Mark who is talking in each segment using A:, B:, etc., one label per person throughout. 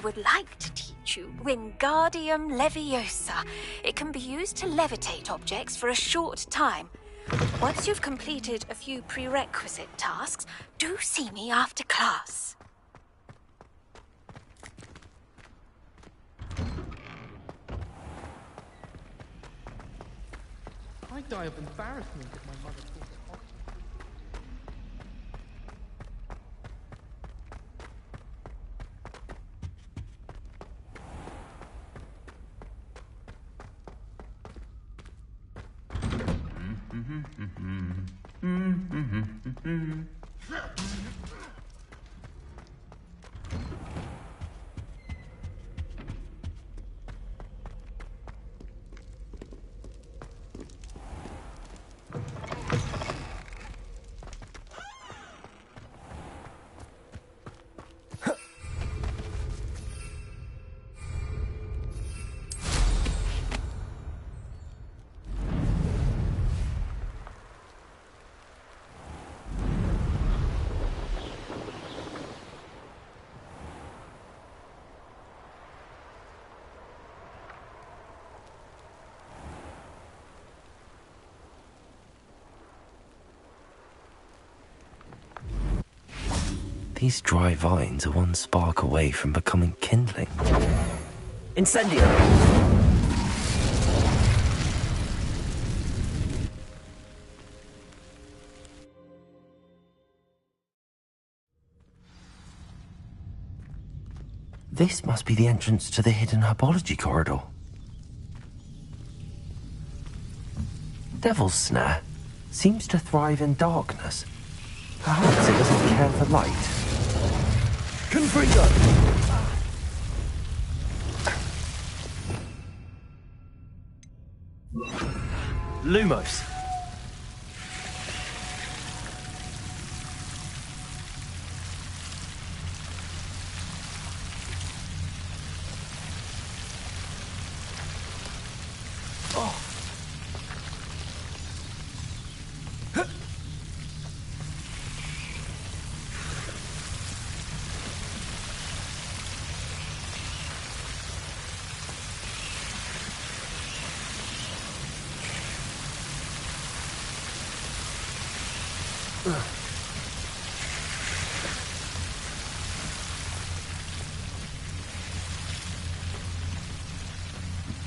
A: would like to teach you Wingardium Leviosa. It can be used to levitate objects for a short time. Once you've completed a few prerequisite tasks, do see me after class.
B: I'd die of embarrassment if my mother thought it possible.
C: These dry vines are one spark away from becoming kindling. Incendio! This must be the entrance to the hidden herbology corridor. Devil's Snare seems to thrive in darkness. Perhaps it doesn't care for light. Confringo! Lumos.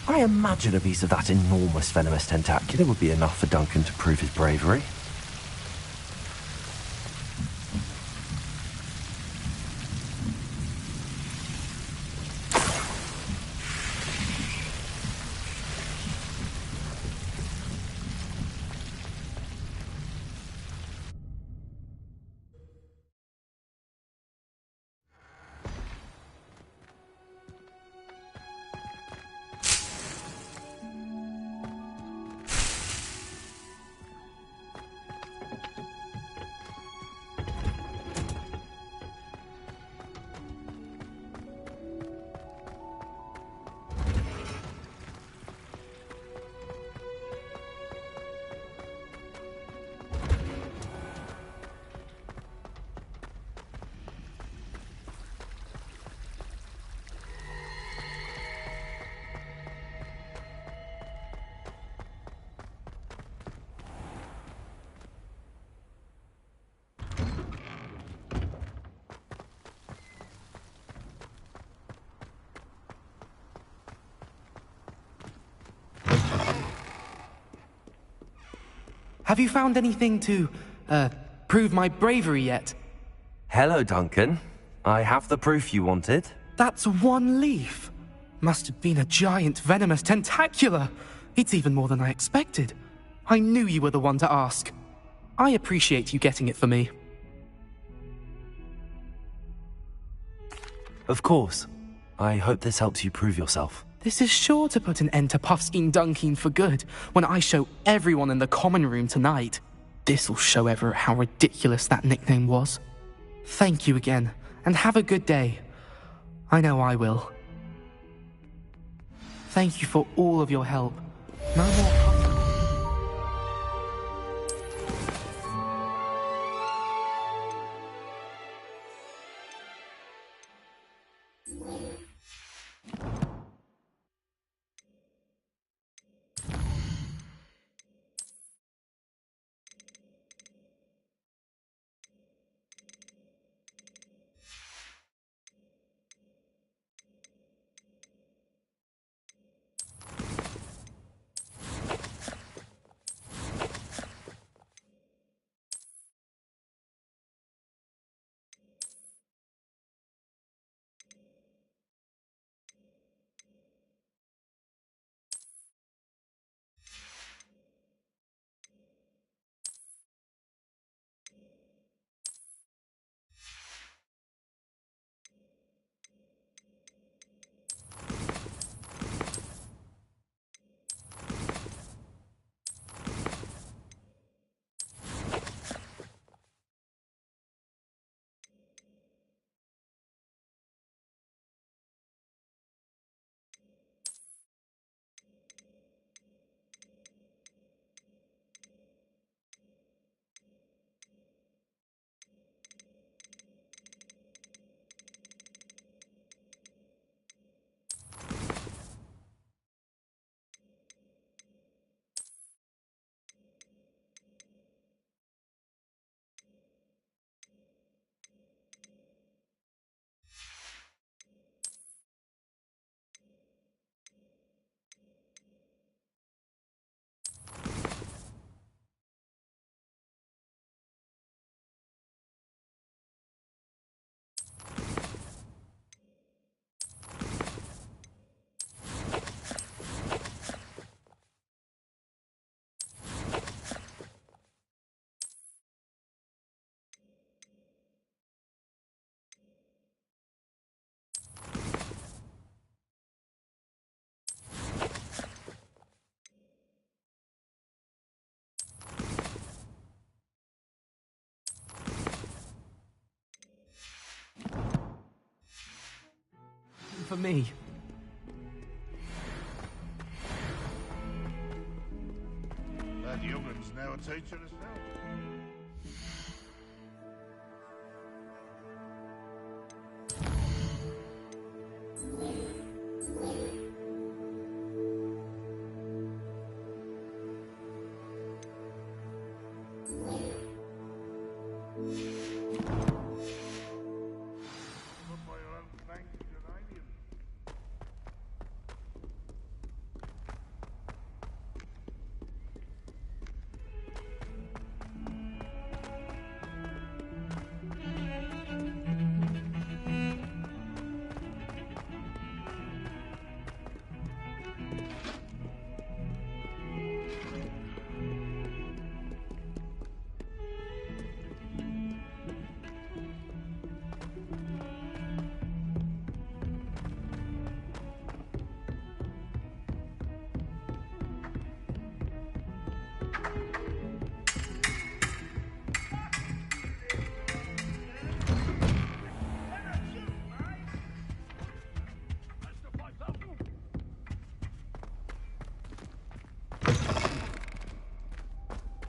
C: I imagine a piece of that enormous venomous tentacula would be enough for Duncan to prove his bravery.
B: Have you found anything to, prove my bravery yet?
C: Hello, Duncan. I have the proof you wanted.
B: That's one leaf. Must have been a giant venomous tentacula. It's even more than I expected. I knew you were the one to ask. I appreciate you getting it for me.
C: Of course. I hope this helps you prove yourself.
B: This is sure to put an end to Puffskein Dunkeen for good when I show everyone in the common room tonight. This'll show Everett how ridiculous that nickname was. Thank you again, and have a good day. I know I will. Thank you for all of your help. No more Puffskein. for me.
D: That young'un's now a teacher herself.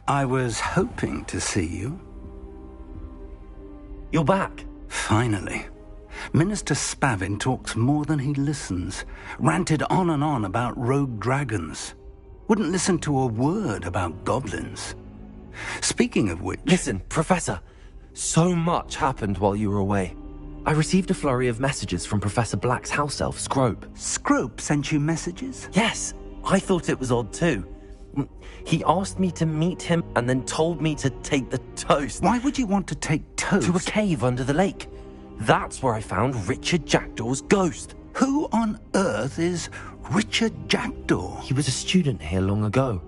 E: I was hoping to see you.
C: You're back.
E: Finally. Minister Spavin talks more than he listens. Ranted on and on about rogue dragons. Wouldn't listen to a word about goblins. Speaking of which...
C: Listen, Professor. So much happened while you were away. I received a flurry of messages from Professor Black's house elf, Scrope.
E: Scrope sent you messages?
C: Yes, I thought it was odd too. He asked me to meet him and then told me to take the toast.
E: Why would you want to take toast?
C: To a cave under the lake. That's where I found Richard Jackdaw's ghost.
E: Who on earth is Richard Jackdaw?
C: He was a student here long ago.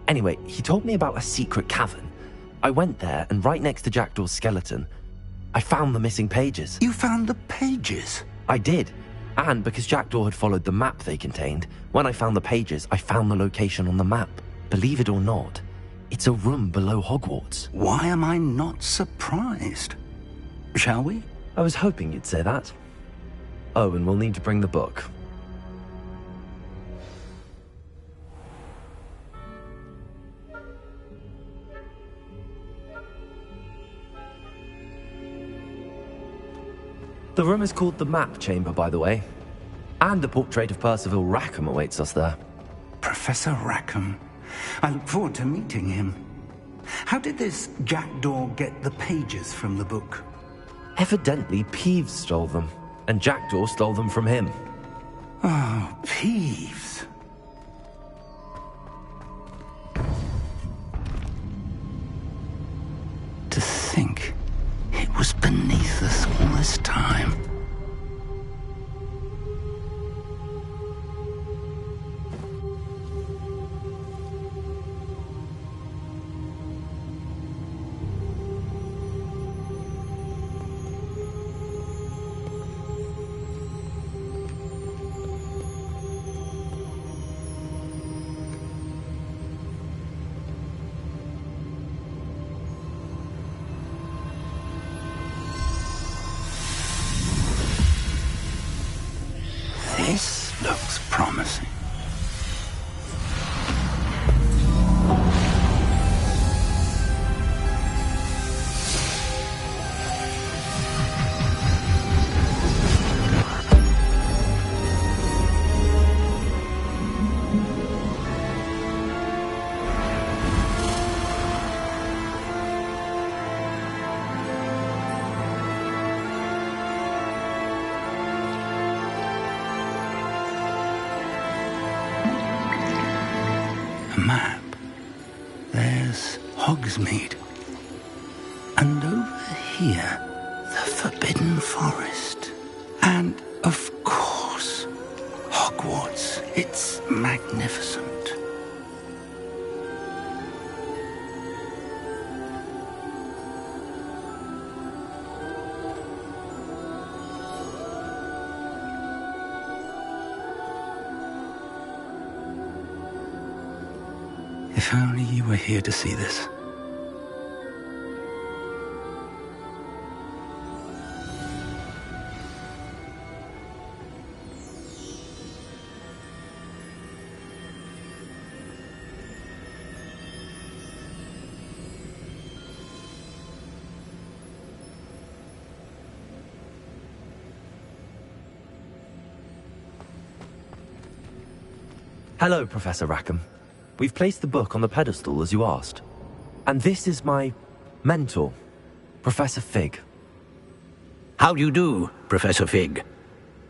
C: Anyway, he told me about a secret cavern. I went there, and right next to Jackdaw's skeleton, I found the missing pages.
E: You found the pages?
C: I did. And because Jackdaw had followed the map they contained, when I found the pages, I found the location on the map. Believe it or not, it's a room below Hogwarts.
E: Why am I not surprised? Shall we?
C: I was hoping you'd say that. Oh, and we'll need to bring the book. The room is called the Map Chamber, by the way. And the portrait of Percival Rackham awaits us there.
E: Professor Rackham. I look forward to meeting him. How did this Jackdaw get the pages from the book?
C: Evidently, Peeves stole them, and Jackdaw stole them from him.
E: Oh, Peeves. To think it was beneath us all this time. This looks promising. Map. There's Hogsmeade. And over here, the Forbidden Forest. And, of course, Hogwarts. It's magnificent. If only you were here to see this.
C: Hello, Professor Rackham. We've placed the book on the pedestal as you asked. And this is my mentor, Professor Fig.
F: How do you do, Professor Fig?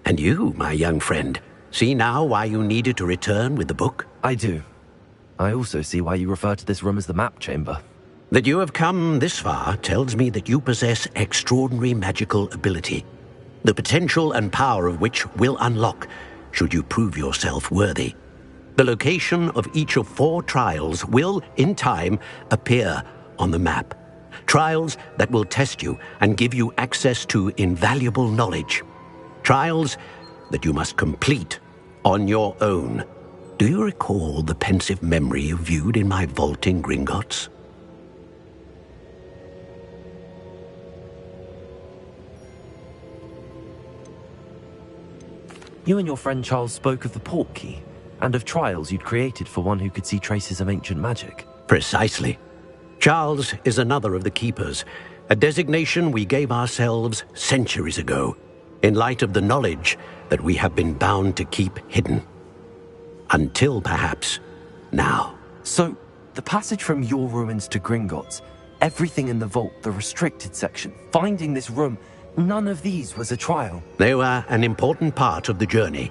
F: And you, my young friend, see now why you needed to return with the book?
C: I do. I also see why you refer to this room as the map chamber.
F: That you have come this far tells me that you possess extraordinary magical ability, the potential and power of which will unlock should you prove yourself worthy. The location of each of 4 trials will, in time, appear on the map. Trials that will test you and give you access to invaluable knowledge. Trials that you must complete on your own. Do you recall the pensive memory you viewed in my vault in Gringotts?
C: You and your friend Charles spoke of the port key, and of trials you'd created for one who could see traces of ancient magic.
F: Precisely. Charles is another of the Keepers, a designation we gave ourselves centuries ago, in light of the knowledge that we have been bound to keep hidden. Until, perhaps, now.
C: So, the passage from your ruins to Gringotts, everything in the vault, the restricted section, finding this room, none of these was a trial.
F: They were an important part of the journey,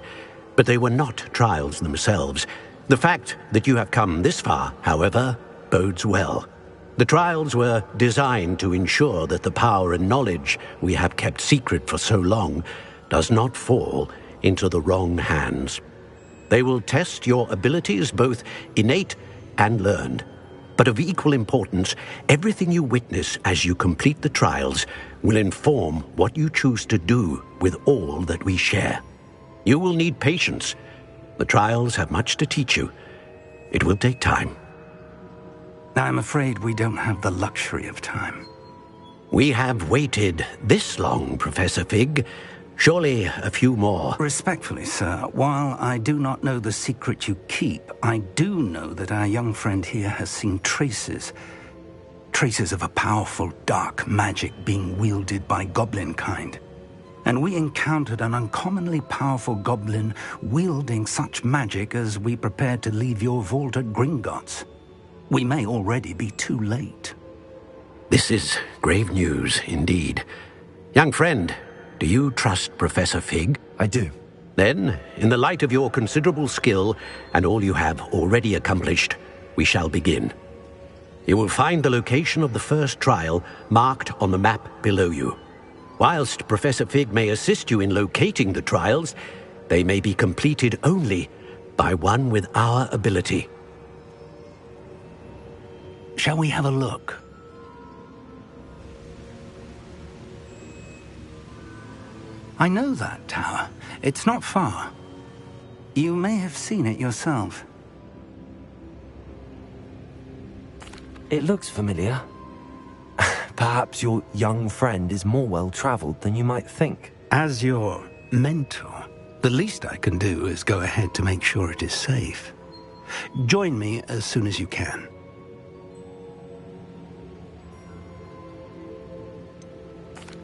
F: but they were not trials themselves. The fact that you have come this far, however, bodes well. The trials were designed to ensure that the power and knowledge we have kept secret for so long does not fall into the wrong hands. They will test your abilities, both innate and learned. But of equal importance, everything you witness as you complete the trials will inform what you choose to do with all that we share. You will need patience. The trials have much to teach you. It will take time.
E: I'm afraid we don't have the luxury of time.
F: We have waited this long, Professor Fig. Surely a few more.
E: Respectfully, sir, while I do not know the secret you keep, I do know that our young friend here has seen traces of a powerful dark magic being wielded by goblin kind. And we encountered an uncommonly powerful goblin wielding such magic as we prepared to leave your vault at Gringotts. We may already be too late.
F: This is grave news, indeed. Young friend, do you trust Professor Fig?
C: I do.
F: Then, in the light of your considerable skill and all you have already accomplished, we shall begin. You will find the location of the first trial marked on the map below you. Whilst Professor Fig may assist you in locating the trials, they may be completed only by one with our ability.
E: Shall we have a look? I know that tower. It's not far. You may have seen it yourself.
C: It looks familiar. Perhaps your young friend is more well-traveled than you might think.
E: As your mentor, the least I can do is go ahead to make sure it is safe. Join me as soon as you can.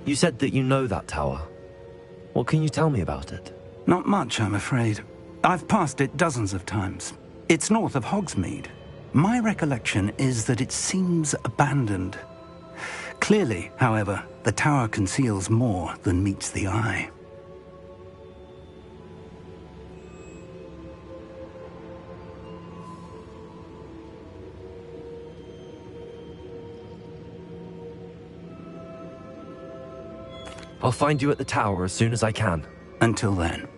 C: You said that you know that tower. What can you tell me about it?
E: Not much, I'm afraid. I've passed it dozens of times. It's north of Hogsmeade. My recollection is that it seems abandoned. Clearly, however, the tower conceals more than meets the eye.
C: I'll find you at the tower as soon as I can.
E: Until then,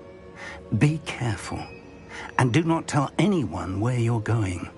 E: be careful, and do not tell anyone where you're going.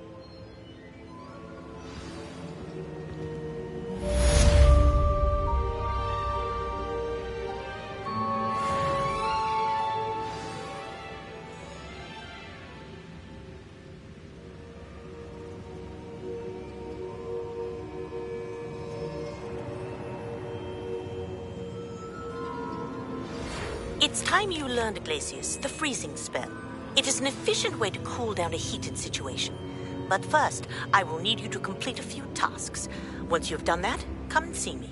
G: It's time you learned, Glacius, the freezing spell. It is an efficient way to cool down a heated situation. But first, I will need you to complete a few tasks. Once you've done that, come and see me.